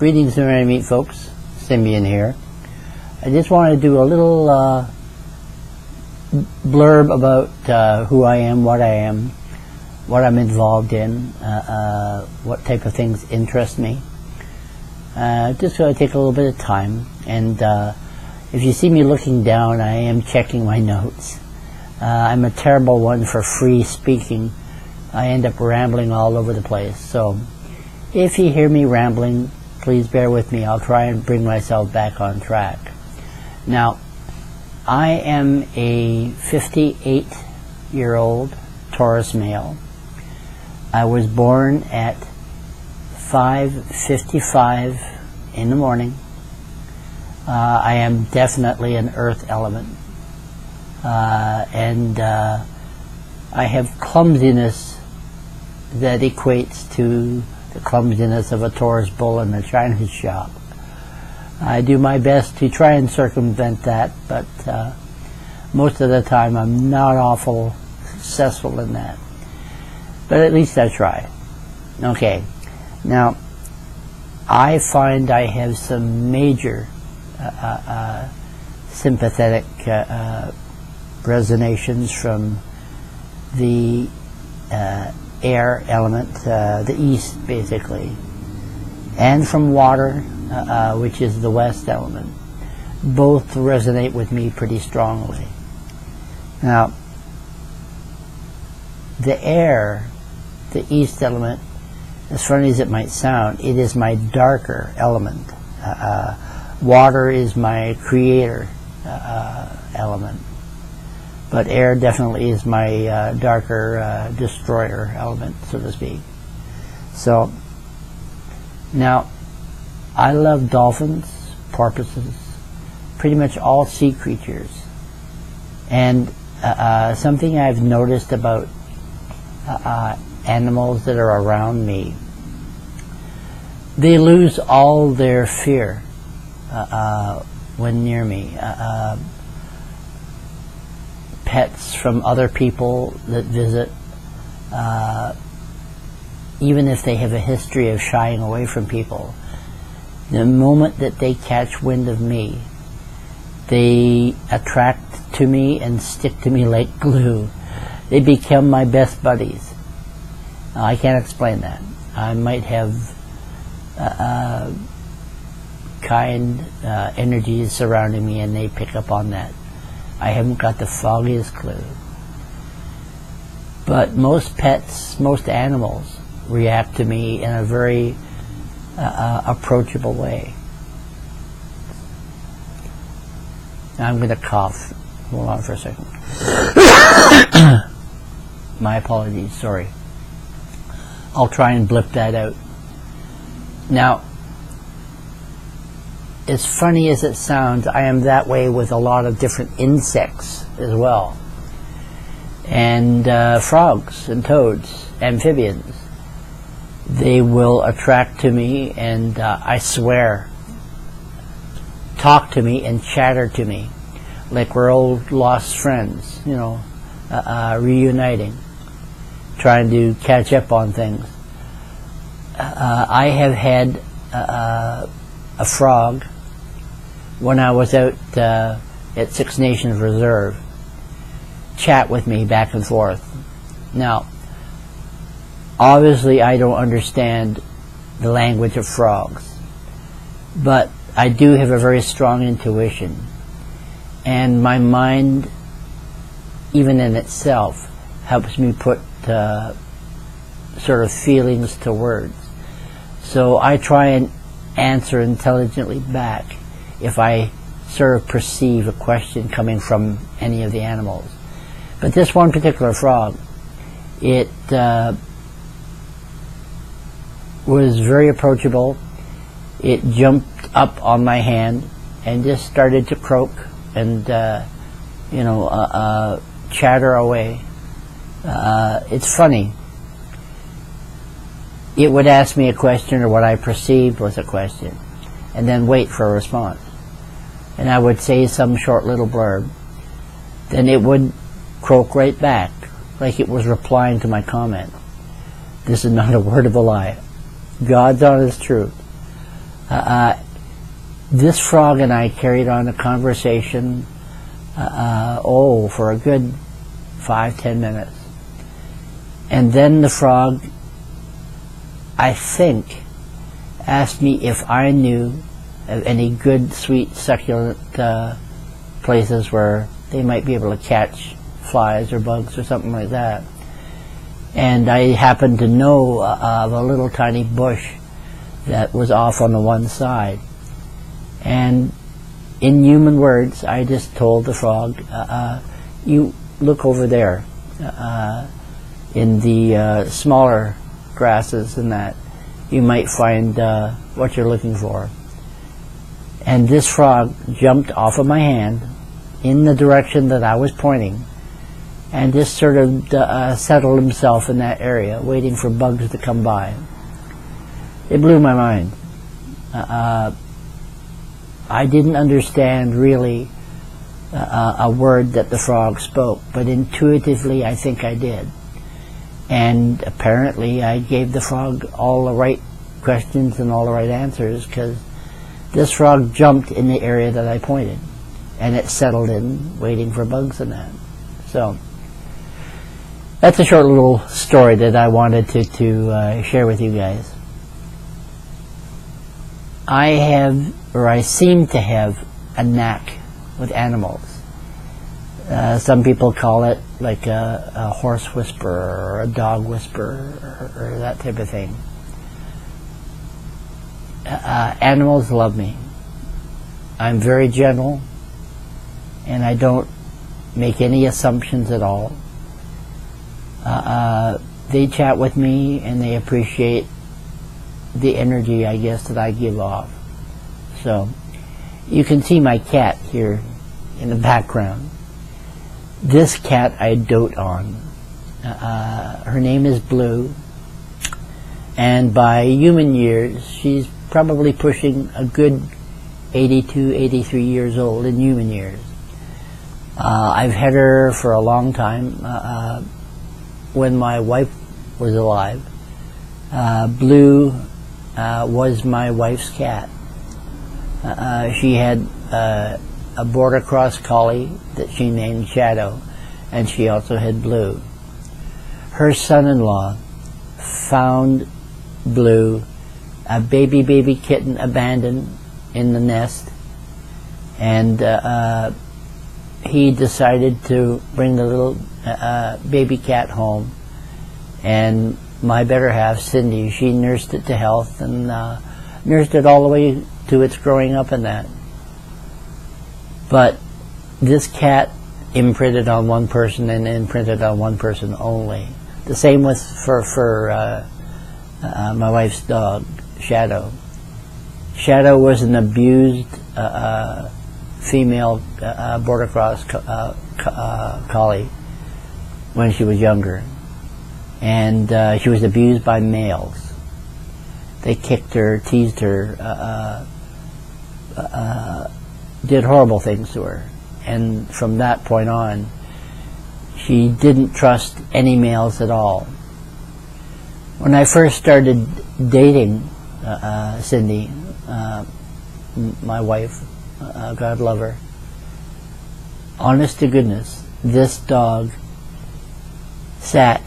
Greetings and merry meet, folks. Symbian here. I just want to do a little blurb about who I am, what I'm involved in, what type of things interest me. Just going to take a little bit of time, and if you see me looking down, I am checking my notes. I'm a terrible one for free speaking. I end up rambling all over the place, so if you hear me rambling, please bear with me. I'll try and bring myself back on track. Now, I am a 58-year-old Taurus male. I was born at 5:55 in the morning. I am definitely an earth element. And I have clumsiness that equates to the clumsiness of a Taurus bull in the china shop. I do my best to try and circumvent that, but most of the time I'm not awful successful in that. But at least I try. Okay, now I find I have some major sympathetic resonations from the air element, the east basically, and from water, which is the west element. Both resonate with me pretty strongly. Now, the air, the east element, as funny as it might sound, it is my darker element. Water is my creator element. But air definitely is my darker destroyer element, so to speak. So, now, I love dolphins, porpoises, pretty much all sea creatures. And something I've noticed about animals that are around me, they lose all their fear when near me. Pets from other people that visit, even if they have a history of shying away from people, the moment that they catch wind of me, they attract to me and stick to me like glue. They become my best buddies. I can't explain that. I might have kind energies surrounding me, and they pick up on that. I haven't got the foggiest clue. But most pets, most animals, react to me in a very approachable way. Now I'm going to cough. Hold on for a second. My apologies, sorry. I'll try and blip that out. Now, as funny as it sounds, I am that way with a lot of different insects as well. And frogs and toads, amphibians. They will attract to me and, I swear, talk to me and chatter to me like we're old lost friends, you know, reuniting, trying to catch up on things. I have had a frog when I was out at Six Nations Reserve chat with me back and forth. Now, obviously I don't understand the language of frogs, but I do have a very strong intuition, and my mind, even in itself, helps me put sort of feelings to words. So I try and answer intelligently back if I sort of perceive a question coming from any of the animals. But this one particular frog, it was very approachable. It jumped up on my hand and just started to croak and chatter away. It's funny. It would ask me a question, or what I perceived was a question, and then wait for a response. And I would say some short little blurb. Then it would croak right back, like it was replying to my comment. This is not a word of a lie. God's honest truth. This frog and I carried on a conversation, for a good 5-10 minutes. And then the frog, I think, asked me if I knew of any good, sweet, succulent places where they might be able to catch flies or bugs or something like that. And I happened to know of a little tiny bush that was off on the one side. And in human words, I just told the frog, you look over there in the smaller grasses and that. You might find what you're looking for. And this frog jumped off of my hand in the direction that I was pointing and just sort of settled himself in that area, waiting for bugs to come by. It blew my mind. I didn't understand really a word that the frog spoke, but intuitively I think I did. And apparently I gave the frog all the right questions and all the right answers, because this frog jumped in the area that I pointed, and it settled in, waiting for bugs and that. So that's a short little story that I wanted to share with you guys. I seem to have a knack with animals. Some people call it like a horse whisperer or a dog whisperer or that type of thing. Animals love me. I'm very gentle, and I don't make any assumptions at all. They chat with me, and they appreciate the energy, I guess, that I give off. So you can see my cat here in the background. This cat I dote on. Her name is Blue, and by human years she's probably pushing a good 82, 83 years old in human years. I've had her for a long time. When my wife was alive, Blue was my wife's cat. She had a border cross collie that she named Shadow, and she also had Blue. Her son-in-law found Blue, a baby kitten, abandoned in the nest, and he decided to bring the little baby cat home, and my better half, Cindy, she nursed it to health and nursed it all the way to its growing up and that. But this cat imprinted on one person and imprinted on one person only. The same with for my wife's dog, Shadow. Shadow was an abused female border cross collie when she was younger, and she was abused by males. They kicked her, teased her, did horrible things to her, and from that point on she didn't trust any males at all. When I first started dating Cindy, my wife, God love her, honest to goodness, this dog sat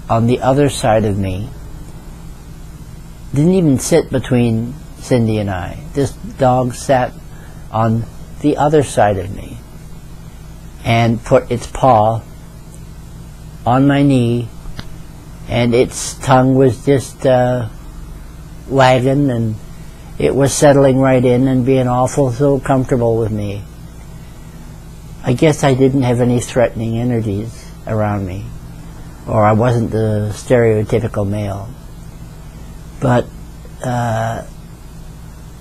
on the other side of me, didn't even sit between Cindy and I. This dog sat on the other side of me and put its paw on my knee, and its tongue was just wagging, and it was settling right in and being awful so comfortable with me. I guess I didn't have any threatening energies around me, or I wasn't the stereotypical male. But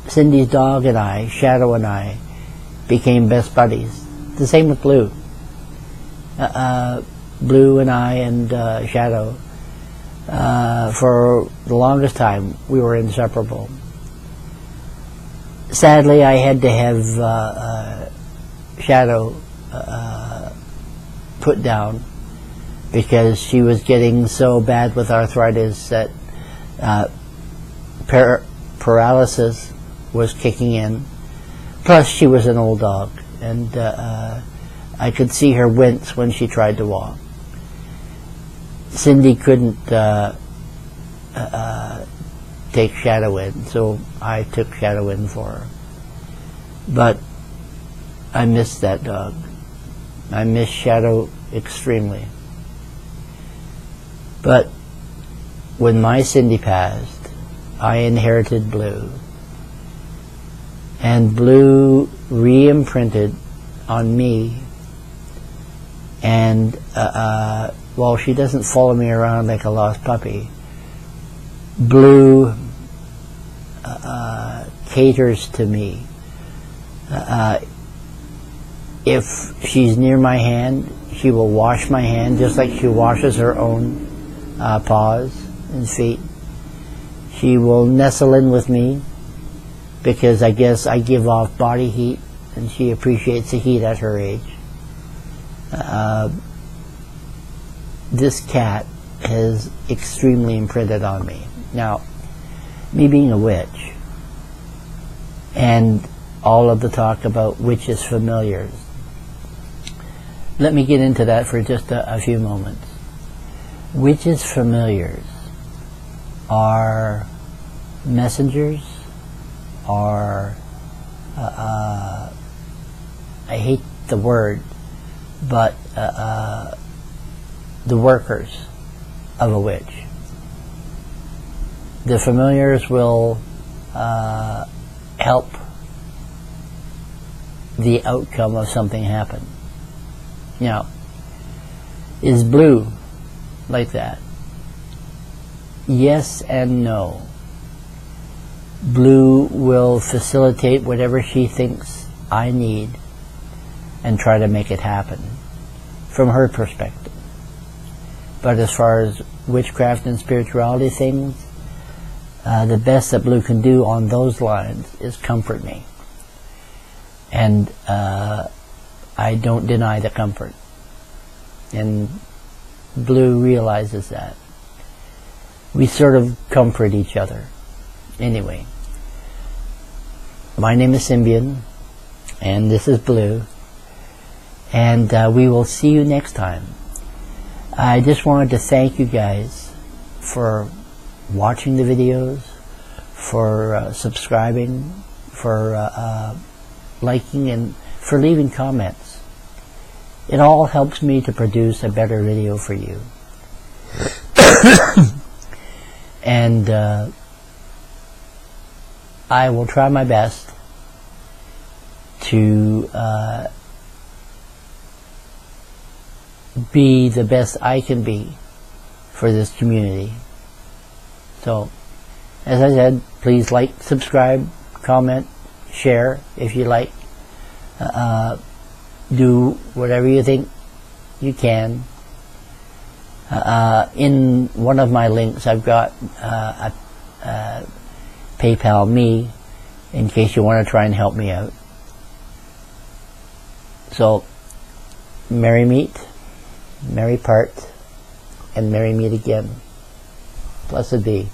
Cindy's dog and I, Shadow and I, became best buddies. The same with Blue. Blue and I and Shadow, for the longest time, we were inseparable. Sadly, I had to have Shadow put down because she was getting so bad with arthritis that paralysis was kicking in. Plus, she was an old dog, and I could see her wince when she tried to walk. Cindy couldn't take Shadow in, so I took Shadow in for her. But I miss that dog. I miss Shadow extremely. But when my Cindy passed, I inherited Blue. And Blue re-imprinted on me. And while she doesn't follow me around like a lost puppy, Blue caters to me. If she's near my hand, she will wash my hand just like she washes her own paws and feet. She will nestle in with me because I guess I give off body heat and she appreciates the heat at her age. This cat has extremely imprinted on me. Now, me being a witch and all of the talk about witches' familiars, let me get into that for just a few moments. Witches' familiars are messengers, are, I hate the word, but the workers of a witch. The familiars will help the outcome of something happen. Now, is Blue like that? Yes and no. Blue will facilitate whatever she thinks I need and try to make it happen from her perspective. But as far as witchcraft and spirituality things, the best that Blue can do on those lines is comfort me. And I don't deny the comfort. And Blue realizes that. We sort of comfort each other. Anyway, my name is Symbian, and this is Blue, and we will see you next time. I just wanted to thank you guys for watching the videos, for subscribing, for liking, and for leaving comments. It all helps me to produce a better video for you. And I will try my best to be the best I can be for this community. So, as I said, please like, subscribe, comment, share if you like. Do whatever you think you can. In one of my links I've got PayPal me in case you want to try and help me out. So, merry meet, merry part, and merry meet again. Blessed be.